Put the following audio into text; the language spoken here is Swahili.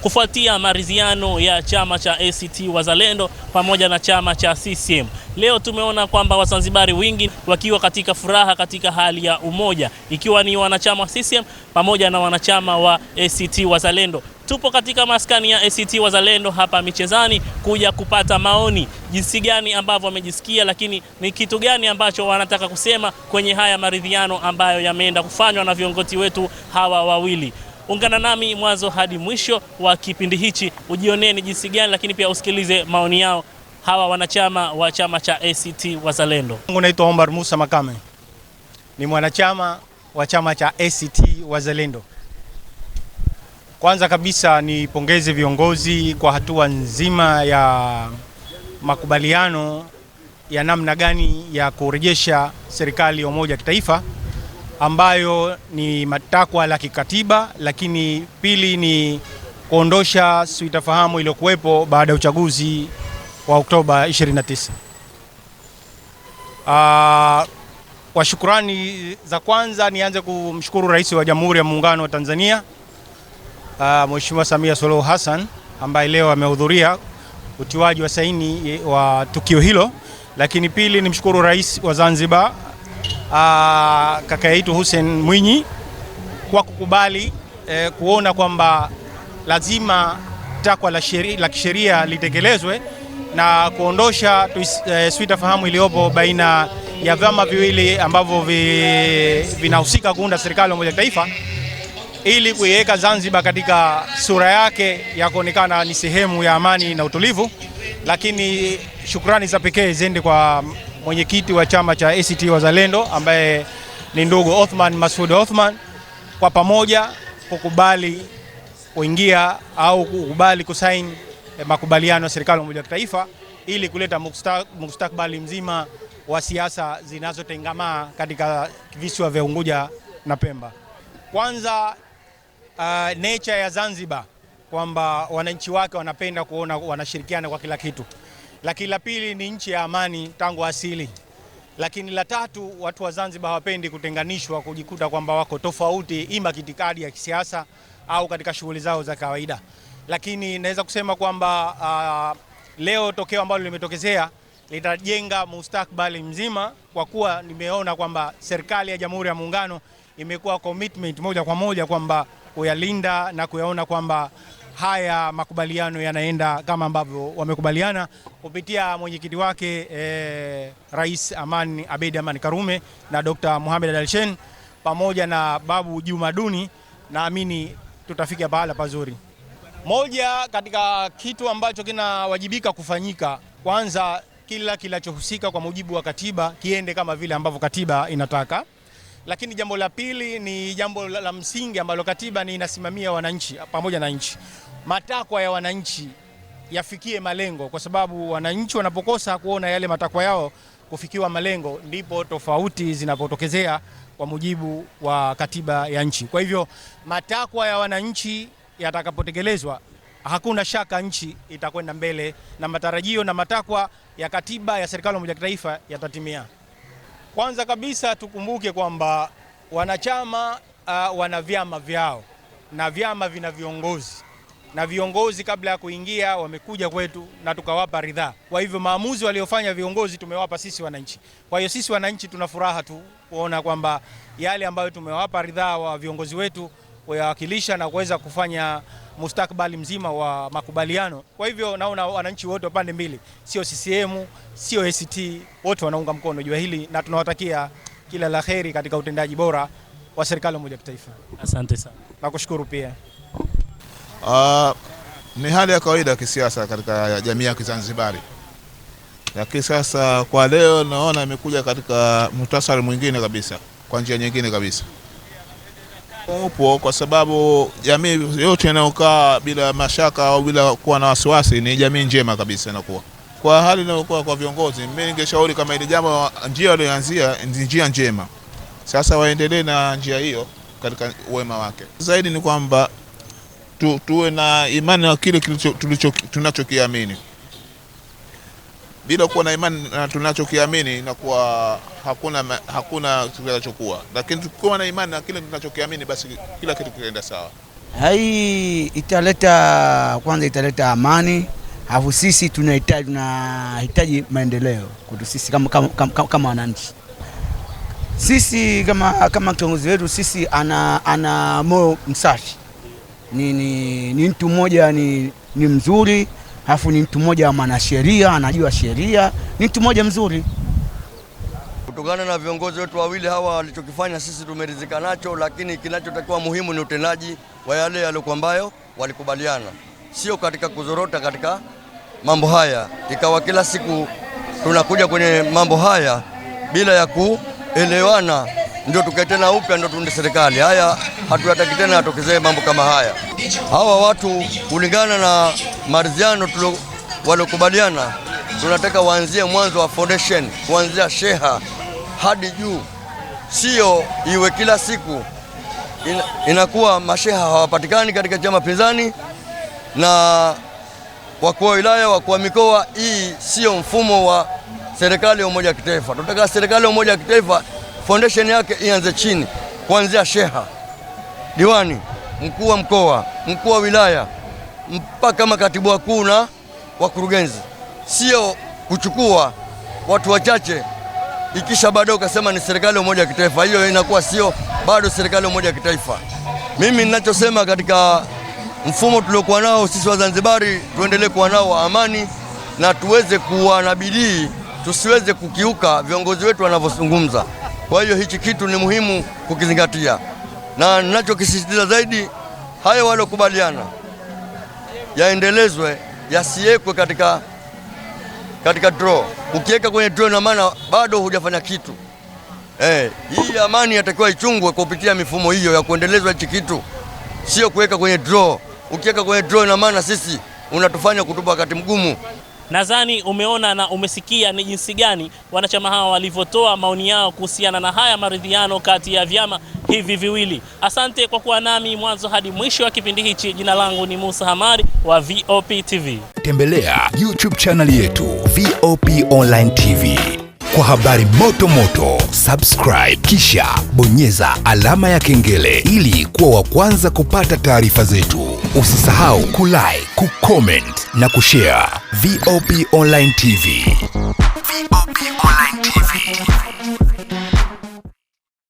kufuatia maridhiano ya chama cha ACT Wazalendo pamoja na chama cha CCM. Leo tumeona kwamba Wazanzibari wengi wakiwa katika furaha, katika hali ya umoja, ikiwa ni wanachama wa CCM pamoja na wanachama wa ACT Wazalendo. Tupo katika maskani ya ACT Wazalendo hapa Michezani kuja kupata maoni jinsi gani ambavyo wamejisikia, lakini ni kitu gani ambacho wanataka kusema kwenye haya maridhiano ambayo yameenda kufanywa na viongozi wetu hawa wawili. Ungana nami mwanzo hadi mwisho wa kipindi hichi ujioneni jinsi gani, lakini pia usikilize maoni yao hawa wanachama wa chama cha ACT Wazalendo. Naitwa Omar Musa Makame, ni mwanachama wa chama cha ACT Wazalendo. Kwanza kabisa nipongeze viongozi kwa hatua nzima ya makubaliano ya namna gani ya kurejesha serikali ya umoja wa kitaifa, ambayo ni matakwa la kikatiba, lakini pili ni kuondosha sitofahamu iliyokuwepo baada ya uchaguzi wa Oktoba 29. Kwa shukrani za kwanza nianze kumshukuru Rais wa Jamhuri ya Muungano wa Tanzania, Mheshimiwa Samia Suluhu Hassan, ambaye leo amehudhuria utiwaji wa saini wa tukio hilo. Lakini pili nimshukuru Rais wa Zanzibar, kaka yetu Hussein Mwinyi, kwa kukubali kuona kwamba lazima takwa la kisheria litekelezwe na kuondosha sitofahamu iliyopo baina ya vyama viwili ambavyo vinahusika kuunda serikali ya umoja wa kitaifa, ili kuiweka Zanzibar katika sura yake ya kuonekana ni sehemu ya amani na utulivu. Lakini shukrani za pekee ziende kwa mwenyekiti wa chama cha ACT Wazalendo ambaye ni ndugu Othman Masoud Othman, kwa pamoja kukubali kuingia au kukubali kusaini makubaliano ya serikali ya umoja wa kitaifa ili kuleta mustakabali mzima wa siasa zinazotengamaa katika visiwa vya Unguja na Pemba. Kwanza nature ya Zanzibar kwamba wananchi wake wanapenda kuona wanashirikiana kwa kila kitu. Lakini la pili ni nchi ya amani tangu asili. Lakini la tatu, watu wa Zanzibar hawapendi kutenganishwa, kujikuta kwamba wako tofauti ima kitikadi ya kisiasa au katika shughuli zao za kawaida. Lakini naweza kusema kwamba leo tokeo ambalo limetokezea litajenga mustakabali mzima, kwa kuwa nimeona kwamba serikali ya Jamhuri ya Muungano imekuwa commitment moja kwa moja kwamba kuyalinda na kuyaona kwamba haya makubaliano yanaenda kama ambavyo wamekubaliana kupitia mwenyekiti wake Rais Abeid Amani Karume na Dr. Mohamed Al-Shein pamoja na Babu Juma Duni. Naamini tutafika pahala pazuri. Moja katika kitu ambacho kinawajibika kufanyika, kwanza kila kinachohusika kwa mujibu wa katiba kiende kama vile ambavyo katiba inataka. Lakini jambo la pili ni jambo la msingi ambalo katiba ni inasimamia wananchi pamoja na nchi. Matakwa ya wananchi yafikie malengo, kwa sababu wananchi wanapokosa kuona yale matakwa yao kufikiwa malengo, ndipo tofauti zinapotokezea kwa mujibu wa katiba ya nchi. Kwa hivyo matakwa ya wananchi yatakapotekelezwa, hakuna shaka nchi itakwenda mbele na matarajio na matakwa ya katiba ya serikali ya umoja wa kitaifa yatatimia. Kwanza kabisa tukumbuke kwamba wanachama wana vyama vyao na vyama vina viongozi, na viongozi kabla ya kuingia wamekuja kwetu na tukawapa ridhaa. Kwa hivyo maamuzi waliofanya viongozi tumewapa sisi wananchi. Kwa hiyo sisi wananchi tuna furaha tu kuona kwamba yale ambayo tumewapa ridhaa wa viongozi wetu kuyawakilisha na kuweza kufanya mustakabali mzima wa makubaliano. Kwa hivyo naona wananchi wote wa pande mbili, sio CCM, sio ACT, wote wanaunga mkono jua hili, na tunawatakia kila la kheri katika utendaji bora wa serikali ya umoja wa kitaifa. Asante sana. Nakushukuru pia. Ni hali ya kawaida ya kisiasa katika jamii ya Kizanzibari. Lakini sasa kwa leo naona imekuja katika muhtasari mwingine kabisa, kwa njia nyingine kabisa. Upo kwa sababu jamii yote inayokaa bila mashaka au bila kuwa na wasiwasi ni jamii njema kabisa inakuwa. Kwa hali inayokuwa kwa viongozi, mimi ningeshauri kama ile jambo njia walioanzia ni njia njema, sasa waendelee na njia hiyo katika wema wake. Zaidi ni kwamba tuwe na imani na kile tunachokiamini. Bila kuwa na imani na tunachokiamini inakuwa hakuna kinachokuwa. Lakini tukiwa na imani na kile tunachokiamini, basi kila kitu kitaenda sawa. Hii italeta amani, alafu sisi tunahitaji maendeleo kwetu sisi kama wananchi. Sisi kama kiongozi wetu sisi ana moyo msafi. Ni mtu mmoja ni mzuri, alafu ni mtu mmoja mwanasheria, anajua sheria, ni mtu mmoja mzuri. Kutokana na viongozi wetu wawili hawa walichokifanya sisi tumeridhika nacho, lakini kinachotakiwa muhimu ni utendaji wa yale yaliokuwa ambayo walikubaliana. Sio katika kuzorota katika mambo haya. Ikawa kila siku tunakuja kwenye mambo haya bila ya kuelewana, ndio tuketena upya ndio tunde serikali. Haya hatuyataki tena atokezee mambo kama haya. Hawa watu kulingana na maridhiano waliokubaliana, tunataka waanzie mwanzo wa foundation, kuanzia sheha hadi juu. Sio iwe kila siku inakuwa masheha hawapatikani katika chama pinzani na wakuu wa wilaya, wakuu wa mikoa. Hii sio mfumo wa serikali ya umoja wa kitaifa. Tunataka serikali ya umoja wa kitaifa foundation yake ianze chini, kuanzia sheha, diwani, mkuu wa mkoa, mkuu wa wilaya, mpaka makatibu wakuu na wakurugenzi. Sio kuchukua watu wachache ikisha bado ukasema ni serikali ya umoja wa kitaifa. Hiyo inakuwa sio bado serikali ya umoja wa kitaifa. Mimi ninachosema katika mfumo tuliokuwa nao sisi wa Zanzibari, tuendelee kuwa nao wa amani na tuweze kuwa na bidii, tusiweze kukiuka viongozi wetu wanavyozungumza. Kwa hiyo hichi kitu ni muhimu kukizingatia, na ninachokisisitiza zaidi, hayo waliokubaliana yaendelezwe, yasiwekwe katika draw. Ukiweka kwenye draw na maana bado hujafanya kitu. Hii amani yatakiwa ichungwe kupitia mifumo hiyo ya kuendelezwa hichi kitu, sio kuweka kwenye draw. Ukiweka kwenye draw na maana sisi unatufanya kutupa wakati mgumu. Nadhani umeona na umesikia ni jinsi gani wanachama hawa walivyotoa maoni yao kuhusiana na haya maridhiano kati ya vyama hivi viwili. Asante kwa kuwa nami mwanzo hadi mwisho wa kipindi hichi. Jina langu ni Musa Hamari wa VOP TV. Tembelea YouTube channel yetu VOP Online TV kwa habari moto, subscribe kisha bonyeza alama ya kengele ili kuwa wa kwanza kupata taarifa zetu. Usisahau kulike, kucomment na kushare. VOP Online TV. VOP Online.